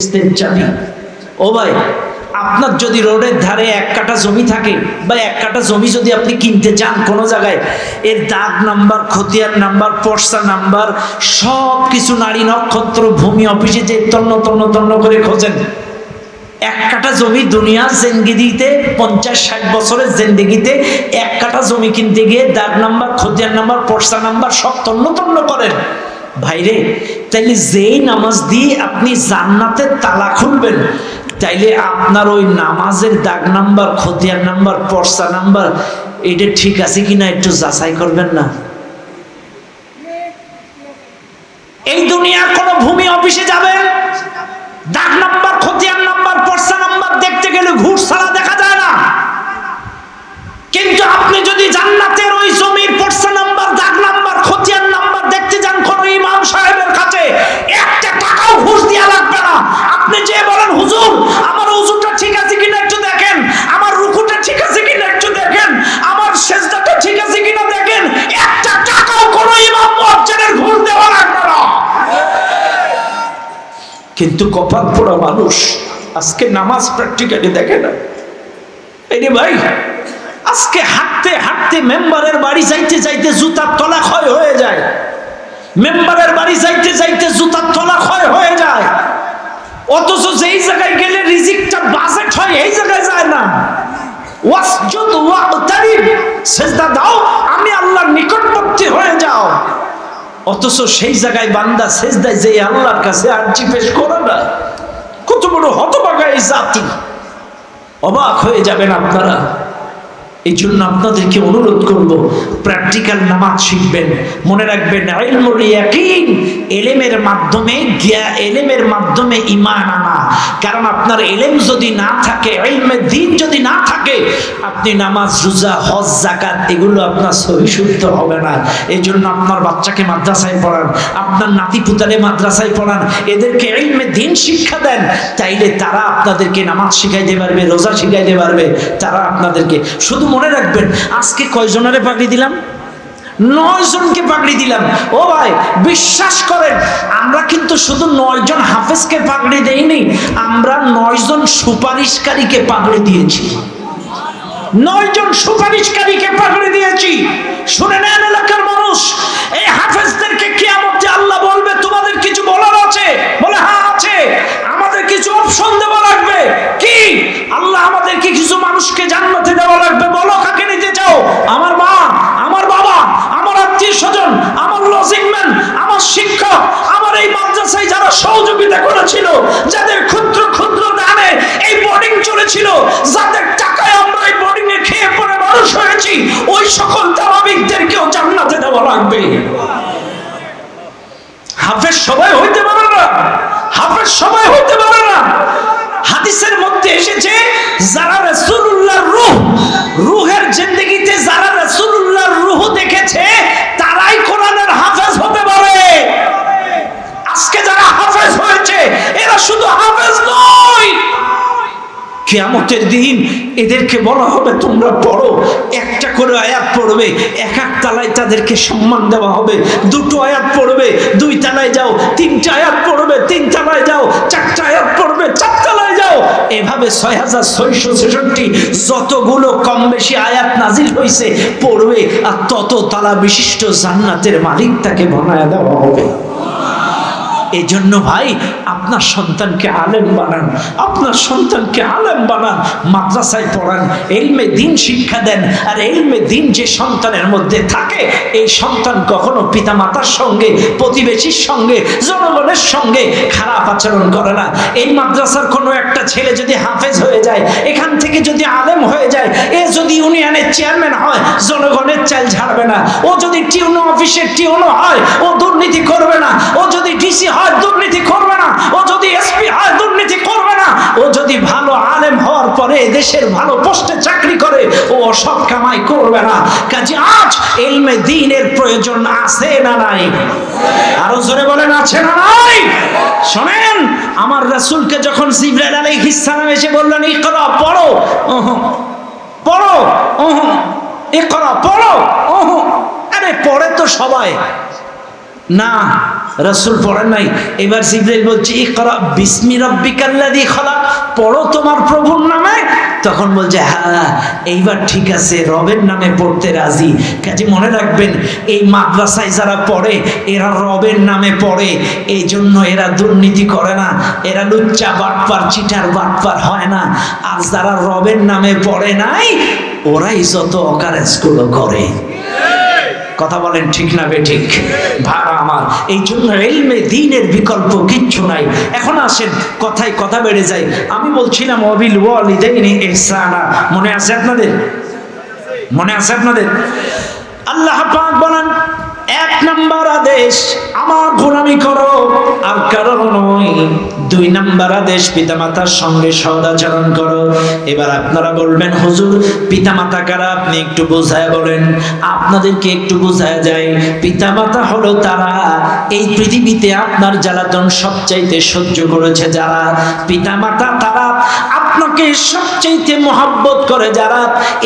চাবি। ও ভাই, আপনার যদি রোডের ধারে 1 কাঠা জমি থাকে বা 1 কাঠা জমি যদি আপনি কিনতে চান কোনো জায়গায়, এর দাগ নাম্বার, খতিয়ান নাম্বার, পর্সা নাম্বার সব কিছু নারী নক্ষত্র ভূমি অফিসে যে তন্ন তন্ন তন্ন করে খোঁজেন। 1 কাঠা জমি দুনিয়ার জিন্দেগিতে 50-60 বছরের জিন্দেগিতে 1 কাঠা জমি কিনতে গিয়ে দাগ নাম্বার, খতিয়ান নাম্বার, পর্সা নাম্বার সব তন্ন তন্ন করেন। ভাইরে, তাইলে যেই নামাজ দিয়ে আপনি জান্নাতের তালা খুলবেন, তাইলে আপনার ওই নামাজের দাগ নাম্বার, খতিয়ান নাম্বার, পর্সা নাম্বার এটা ঠিক আছে কিনা একটু যাচাই করবেন না? এই দুনিয়ার কোন ভূমি অফিসে যাবেন, দাগ নাম্বার, খতিয়ান নাম্বার, পর্সা নাম্বার দেখতে গেলে ঘুষ ছাড়া দেখা যায় না। কিন্তু আপনি যদি জান্নাতের ওই জমির পর্সা নাম্বার, দাগ নাম্বার, খতিয়ান নাম্বার দেখতে যান কোন ইমাম সাহেবের কাছে, 1 টাকাও ঘুষ দেওয়া লাগবে না। আপনি যে বলেন, হুজুর আমার ওযুটা ঠিক আছে কিনা একটু দেখেন, আমার রুকুটা ঠিক আছে কিনা একটু দেখেন, আমার সিজদাটা ঠিক আছে কিনা দেখেন, 1 টাকাও কোন ইমাম মুয়াজ্জিনের ঘুষ দেওয়া লাগবে না। কিন্তু কপাল পোড়া মানুষ আজকে নামাজ প্র্যাকটিক্যালি দেখে না। এই রে ভাই, আজকে হাঁটতে হাঁটতে মেম্বারের বাড়ি যাইতে যাইতে জুতার তলা ক্ষয় হয়ে যায়, মেম্বারের বাড়ি যাইতে যাইতে জুতার তলা ক্ষয় হয়ে যায়, অথচ যেই জায়গায় গেলে রিজিকটা বাজেট হয় এই জায়গায় যায় না। ওয়াসজুদ ওয়াকতারিব, সিজদা দাও, আমি আল্লাহর নিকটবর্তী হয়ে যাও, অথচ সেই জায়গায় বান্দা সিজদায় যে আল্লাহর কাছে আরজি পেশ করে না। কত বড় হতভাগা এই জাতি! অবাক হয়ে যাবেন আপনারা। এই জন্য আপনাদেরকে অনুরোধ করব, প্র্যাকটিক্যাল নামাজ শিখবেন। মনে রাখবেন, ইলমুল ইয়াকিন, ইলমের মাধ্যমে ইলমের মাধ্যমে ঈমান আনা। কারণ আপনার ইলম যদি না থাকে, ইলমে দ্বীন যদি না থাকে, আপনি নামাজ, রোজা, হজ, যাকাত এগুলো আপনার সহি শুদ্ধ হবে না। এই জন্য আপনার বাচ্চাকে মাদ্রাসায় পড়ান, আপনার নাতি পুতারে মাদ্রাসায় পড়ান, এদেরকে ইলমে দ্বীন শিক্ষা দেন, তাইলে তারা আপনাদেরকে নামাজ শিখাইতে পারবে, রোজা শিখাইতে পারবে, তারা আপনাদেরকে। শুধু মনে রাখবেন, আজকে কয়জনের পাগড়ি দিলাম? 9 জনকে পাগড়ি দিলাম। ও ভাই, বিশ্বাস করেন, আমরা কিন্তু শুধু 9 জন হাফেজকে পাগড়ি দেইনি, আমরা 9 জন সুপারিশকারীকে পাগড়ি দিয়েছি। 9 জন সুপারিশকারীকে পাগড়ি দিয়েছি। শুনে নেন এলাকার মানুষ, এই হাফেজদেরকে কিয়ামতে আল্লাহ বলবে, তোমাদের কিছু বলার আছে? বলে হ্যাঁ আছে। আমাদের কিছু অপশন দেওয়া লাগবে। কি? আল্লাহ আমাদেরকে কিছু মানুষকে জান্নাতে দেওয়া লাগবে। বলো কাকে নিতে চাও? আমার মা, আমার বাবা, আমার আত্মীয় স্বজন, আমার লজিংম্যান, আমার শিক্ষক, আমার এই মাদ্রাসায় যারা সহযোগিতা করেছিল, যাদের ক্ষুদ্র ক্ষুদ্র দানে এই বোর্ডিং চলেছিল, যাদের টাকায় আমরা এই বোর্ডিং এ খেয়ে পড়ে মানুষ হয়েছি, ওই সকল তাওয়াবিকদেরকেও জান্নাতে দেওয়া লাগবে। হাফেজ সবাই হইতে পারে না, হাফেজ সবাই হইতে পারে না। হাদিসের মধ্যে এসেছে, যারা রাসূলুল্লাহর রূহের জিন্দেগিতে যারা রাসূলুল্লাহর রূহ দেখেছে, তারাই কোরআনের হাফেজ হতে পারে। আজকে যারা হাফেজ হয়েছে, এরা শুধু হাফেজ নয়, কিয়ামতের দিন এদেরকে বলা হবে, তোমরা পড়ো। 1টা করে আয়াত পড়বে, 1 তালায় তাদেরকে সম্মান দেওয়া হবে। 2টো আয়াত পড়বে, 2 তালায় যাও। 3টা আয়াত পড়বে, 3 তালায় যাও। 4টা আয়াত পড়বে, 4 তালায় যাও। এভাবে 6666 যতগুলো কম বেশি আয়াত নাজিল হয়েছে পড়বে, আর তত তালা বিশিষ্ট জান্নাতের মালিক তাকে বানায় দেওয়া হবে। এই জন্য ভাই, আপনার সন্তানকে আলেম বানান, আপনার সন্তানকে আলেম বানান, মাদ্রাসায় পড়ান, ইলমে দ্বীন শিক্ষা দেন। আর ইলমে দ্বীন যে সন্তানের মধ্যে থাকে, এই সন্তান কখনো পিতামাতার সঙ্গে, প্রতিবেশীর সঙ্গে, জনগণের সঙ্গে খারাপ আচরণ করে না। এই মাদ্রাসার কোনো একটা ছেলে যদি হাফেজ হয়ে যায়, এখান থেকে যদি আলেম হয়ে যায়, এ যদি ইউনিয়নের চেয়ারম্যান হয়, জনগণের চাল ঝাড়বে না। ও যদি টিউনো অফিসের টিউনো হয়, ও দুর্নীতি করবে না। ও যদি ডিসি হয়, দুর্নীতি করবে না। ও যদি এসপি হয়, দুর্নীতি করবে না। ও যদি ভালো আলেম হওয়ার পরে দেশের ভালো পোস্টে চাকরি করে, ও অসৎ কামাই করবে না। কাজে আজ ইলমে দ্বীনের প্রয়োজন আছে না নাই? আরো জোরে বলেন, আছে না নাই? শুনেন, আমার রাসূলকে যখন জিবরাইল আলাইহিস সালাম এসে বললেন, ইকরা, পড়ো, পড়ো, ইকরা, পড়ো, আরে পড়ে তো সবাই, না, রাসূল পড়েন নাই। এবার জিবরাইল বলছে ইকরা বিসমি রাব্বিকাল্লাযী খালাক, পড়ো তোমার প্রভুর নামে। তখন বলছে হ্যাঁ এইবার ঠিক আছে, রবের নামে পড়তে রাজি। কাজে মনে রাখবেন, এই মাদ্রাসায় যারা পড়ে এরা রবের নামে পড়ে, এই জন্য এরা দুর্নীতি করে না, এরা লুচ্চা বাটপার চিটার বাটপার হয় না। আর যারা রবের নামে পড়ে নাই ওরাই যত অকারেজগুলো করে। কথা বলেন ঠিক না বেঠিক? ভাড়া আমার, এই জন্য ইলমে দ্বীনের বিকল্প কিচ্ছু নাই। এখন আসেন কথায় কথা বেড়ে যায়। আমি বলছিলাম ওয়াবিল ওয়ালিদাইনি ইহসানা, মনে আছে আপনাদের? মনে আছে আপনাদের? আল্লাহ পাক বলেন এক নাম্বার আদেশ আমার গোলামি করো, আর কারণ নয়। দুই নাম্বার আদেশ পিতামাতার সঙ্গে সদাচরণ করো। এবার আপনারা বলবেন হুজুর পিতামাতা কারা, আপনি একটু বোঝায় বলেন। আপনাদেরকে একটু বোঝায় যায়, পিতামাতা হলো তারা এই পৃথিবীতে আপনার জ্বালাতন সবচাইতে সহ্য করেছে যারা। পিতামাতা তারা আপনাকে সবচাইতে মহব্বত করে যারা।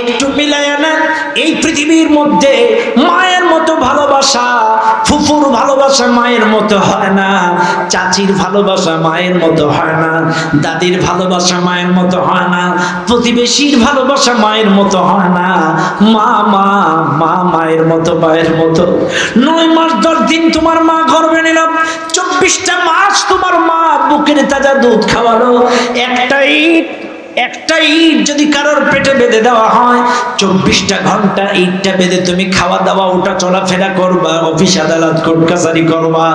একটু মিলাইয়া নেন, এই পৃথিবীর মধ্যে মায়ের মতো ভালোবাসা, ফুফুর ভালোবাসা মায়ের মতো হয় না, চাচির ভালোবাসা মায়ের মতো হয় না, দাদির ভালোবাসা মায়ের মতো হয় না, প্রতিবেশীর ভালোবাসা মায়ের মতো হয় না। মা মা মা মায়ের মতো, মায়ের মতো। 9 মাস 10 দিন তোমার মা গর্ভে নিল, 24টা মাস তোমার মা বুকের তাজা দুধ খাওয়ালো। একটা ইট যদি কারোর পেটে বেঁধে দেওয়া হয়, 24টা ঘন্টা ইটটা বেঁধে তুমি খাওয়া দাওয়া ওটা চলাফেরা করবা, অফিস আদালত কোর্ট কাছারি করবা।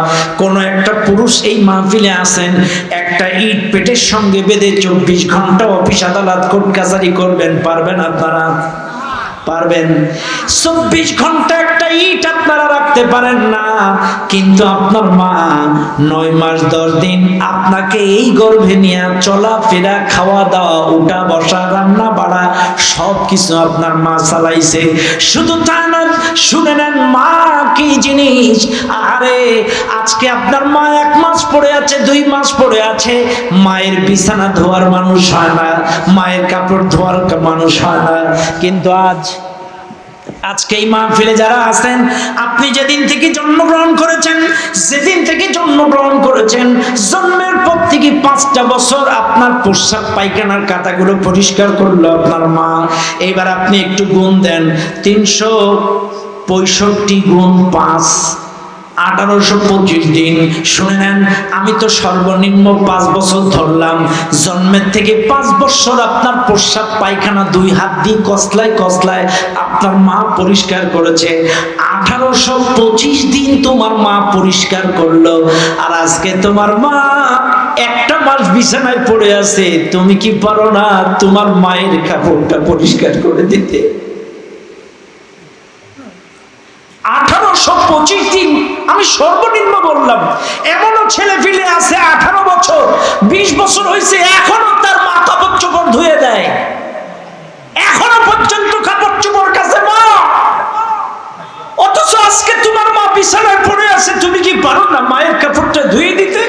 কোন একটা পুরুষ এই মাহফিলে আসেন, একটা ইট পেটের সঙ্গে বেঁধে 24 ঘন্টা অফিস আদালত কোর্ট কাছারি করবেন? পারবেন আপনারা? পারবেন? 24 ঘন্টা একটা ইট আপনারা রাখতে পারেন না, কিন্তু আপনার মা 9 মাস 10 দিন আপনাকে এই গর্ভে নিয়ে চলাফেরা, খাওয়া দাওয়া, উঠা বসা, রান্না বাড়া সব কিছু আপনার মা চালাইছে। শুধু তা না, শুনে নেন মা কি জিনিস। আরে আজকে আপনার মা 1 মাস পড়ে আছে, 2 মাস পড়ে আছে, মায়ের বিছানা ধোয়ার মানুষ হয় না, মায়ের কাপড় ধোয়ার মানুষ হয় না। কিন্তু আজকে এই মাহফিলে যারা আছেন, আপনি যেদিন থেকে জন্মগ্রহণ করেছেন, যেদিন থেকে জন্মগ্রহণ করেছেন, জন্মের পর থেকে 5টা বছর আপনার প্রস্রাব পায়খানার কাঁটাগুলো পরিষ্কার করলো আপনার মা। এইবার আপনি একটু গুণ দেন, 365 গুণ 5, 1825 দিন। শুনে নেন, আমি তো সর্বনিম্ন 5 বছর ধরলাম। জন্মের থেকে 5 বছর আপনার প্রস্রাব পায়খানা 2 হাত দিয়ে কসলায় কসলায় আপনার মা পরিষ্কার করেছে। 1825 দিন তোমার মা পরিষ্কার করলো। আর আজকে তোমার মা 1টা মাস বিছানায় পড়ে আছে, তুমি কি পারো না তোমার মায়ের কাপড়টা পরিষ্কার করে দিতে? 1825 দিন আমি সর্বনিম্ন বললাম। এমনও ছেলে ফিলে আছে 18 বছর 20 বছর হয়েছে, এখনো তার মা কাপড় চোপড় ধুয়ে দেয়, এখনো পর্যন্ত কাপড় চোপড় কাছে মা। অথচ আজকে তোমার মা বিছানায় পড়ে আছে, তুমি কি পারো না মায়ের কাপড়টা ধুয়ে দিতে?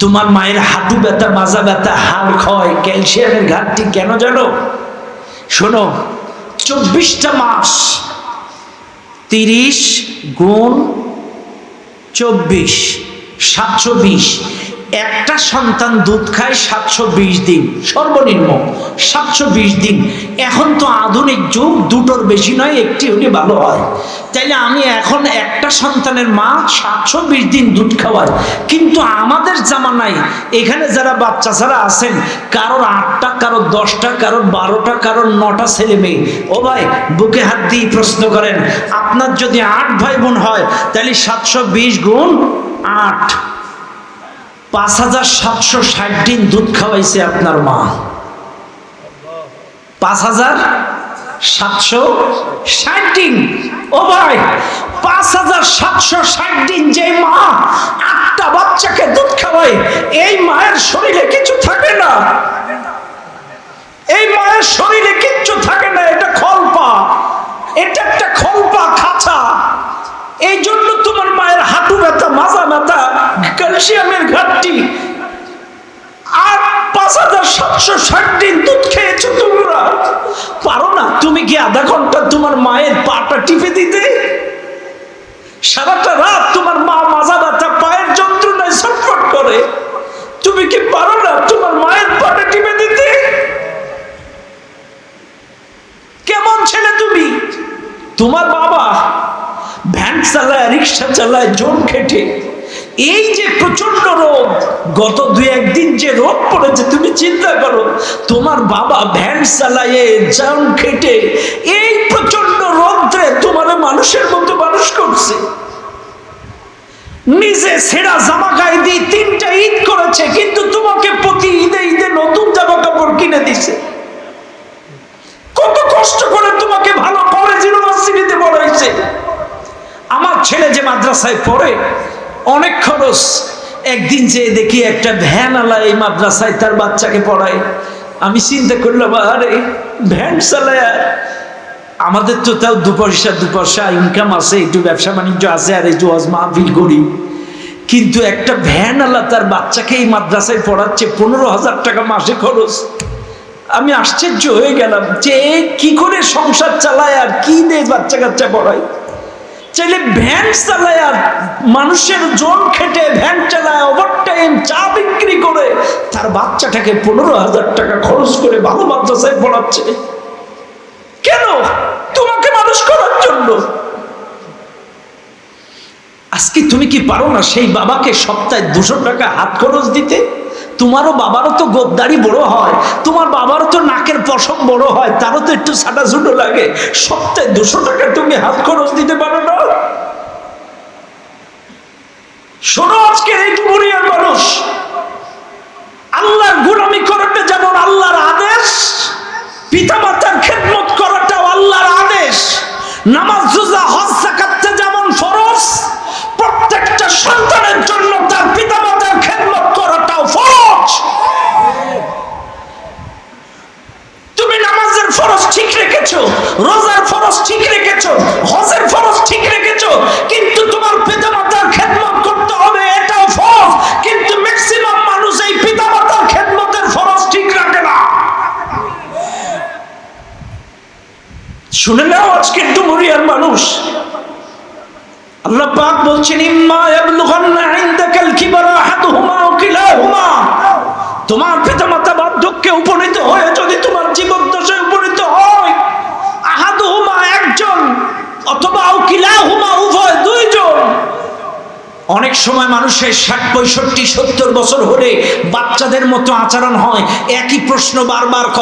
তোমার মায়ের হাঁটু ব্যথা, মাজা ব্যথা, হাড় ক্ষয়, ক্যালসিয়ামের ঘাটতি কেন জানো? শোনো, 24টা মাস, 30 গুণ 24, 720। একটা সন্তান দুধ খায় 720 দিন, সর্বনিম্ন 720 দিন। এখন তো আধুনিক যুগ, দুটোর বেশি নয়, একটি হলে ভালো হয়। তাইলে আমি এখন একটা সন্তানের মা 720 দিন দুধ খাওয়ায়। কিন্তু আমাদের জামানায় এখানে যারা বাচ্চা ছাড়া আছেন, কারোর 8টা, কারোর 10টা, কারোর 12টা, কারোর 9টা ছেলে মেয়ে। ও ভাই, বুকে হাত দিয়ে প্রশ্ন করেন, আপনার যদি 8 ভাই বোন হয়, তাহলে 720 গুণ 8, 5760 দিন দুধ খাওয়াইছে আপনার মা। 5760 দিন। ও ভাই, 5760 দিন যে মা 8টা বাচ্চাকে দুধ খাওয়ায়, এই মায়ের শরীরে কিছু থাকে না, এই মায়ের শরীরে কিচ্ছু থাকে না। এটা খলপা, এটা একটা খলপা খাঁচা। এই জন্য তোমার মায়ের হাঁটু ব্যথা, মাজা ব্যথা, ক্যালসিয়ামের ঘাটতি। আর 5760 দিন দুধ খেয়েছো তোমরা। পারো না? তুমি কি আধা ঘন্টা তোমার মায়ের পাটা টিপে দিতে? সারাটা রাত তোমার মা মাজা ব্যথা পায়ের যন্ত্রণায় ছটফট করে, তুমি কি পারো না তোমার মায়ের পাটা টিপে দিতে? কেমন ছেলে তুমি? তোমার বাবা ভ্যান চালায়, রিক্সা চালায়, জোন খেটে, এই যে প্রচন্ড রোদ, গত 2-1 দিন যে রোদ পড়েছে, তুমি চিন্তা করো, তোমার বাবা ভ্যান চালায়, জোন খেটে, এই প্রচন্ড রোদ্রে তোমার মানুষের মতো মানুষ করছে। নিজে ছেঁড়া জামা গায়ে দিয়ে 3টা ঈদ করেছে, কিন্তু তোমাকে প্রতি ঈদে ঈদে নতুন জামা কাপড় কিনে দিছে। কত কষ্ট করে তোমাকে ভালো কলেজ ইউনিভার্সিটিতে পড়াইছে। আমার ছেলে যে মাদ্রাসায় পড়ে, অনেক খরচ। একদিন যে দেখি একটা ভ্যানওয়ালা এই মাদ্রাসায় তার বাচ্চাকে পড়ায়, আমি চিন্তা করলাম, আরে ভ্যান চালায়, আমাদের তো তাও 2 পয়সা ইনকাম আছে, একটু ব্যবসা বাণিজ্য আছে, আর একটু ওয়াজ মাহফিল করি, কিন্তু একটা ভ্যানওয়ালা তার বাচ্চাকে এই মাদ্রাসায় পড়াচ্ছে, 15,000 টাকা মাসে খরচ। আমি আশ্চর্য হয়ে গেলাম যে কি করে সংসার চালায় আর কি দিয়ে বাচ্চা কাচ্চা পড়ায়। চাইলে ভ্যান চালায়, আর মানুষের জোন খেটে ভ্যান চালায়, ওভারটাইম চা বিক্রি করে তার বাচ্চাটাকে 15,000 টাকা খরচ করে ভালো মাদ্রাসায় পড়াচ্ছে। কেন? তোমাকে মানুষ করার জন্য। আজকে তুমি কি পারো না সেই বাবাকে সপ্তাহে 200 টাকা হাত খরচ দিতে? তোমারও বাবারও তো গোপদারি বড় হয়, তোমার বাবারও তো নাকের পশম বড় হয়, তারও তো একটু ছাটা ছুটো লাগে, সপ্তাহে 200 টাকা তুমি হাত খরচ দিতে পারো না? শোনো, আজকে এই দুনিয়ার মানুষ, আল্লাহর গোলামি করাটা যেমন আল্লাহর আদেশ, পিতামাতার খেদমত করাটাও আল্লাহর আদেশ, নামাজ রোজা হজ যাকাতটা যেমন ফরজ, প্রত্যেকটা সন্তানের জন্য তার পিতামাতার খেদমত করাটাও ফরজ। তুমি নামাজের ফরজ ঠিক রেখেছো, রোজার ফরজ ঠিক রেখেছো, হজের ফরজ ঠিক রেখেছো, কিন্তু তোমার পিতামাতার খেদমত করতে হবে, এটাও ফরজ। কিন্তু ম্যাক্সিমাম মানুষ এই পিতামাতার খেদমতের ফরজ ঠিক রাখে না। শুনে নাও, আজকে দুমুরিয়ার মানুষ, আল্লাহ পাক বলছেন, ইম্মা ইয়াবলুগান্না ইনদাকাল কিবারা আহাদুহুমা আও কিলাহুমা, তোমার পিতামাতা বার্ধক্যে উপনীত হয়ে যদি তোমার জীবদ্দশায় উপনীত হয়, আহাদুহুমা একজন, অথবা আও কিলাহুমা উভয়, 2 জন। অনেক সময় মানুষের 60, 65, 70 বছর হলে বাচ্চাদের মতো আচরণ হয়, একই প্রশ্ন বারবার